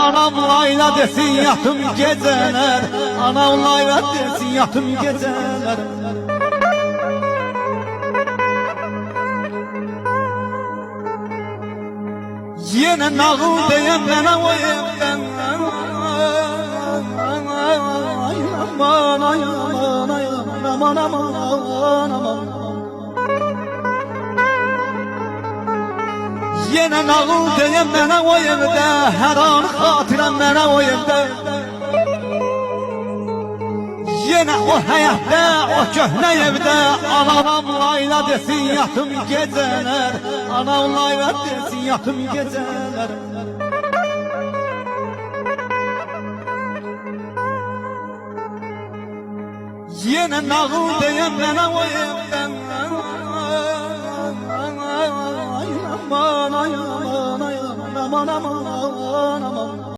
Anam layla desin yatım geceler, anam layla desin yatım geceler. Yine nağıl diyen bana o evden, aman aman aman aman aman aman. Yine nağıl diyen bana o evde, her an hatıram bana o evde. Yine o hayatta, o köhne evde, anam layla desin yatım geceler, anam layla desin yatım geceler. Yine nağıl diyen bana o evden, aman aman aman aman aman aman.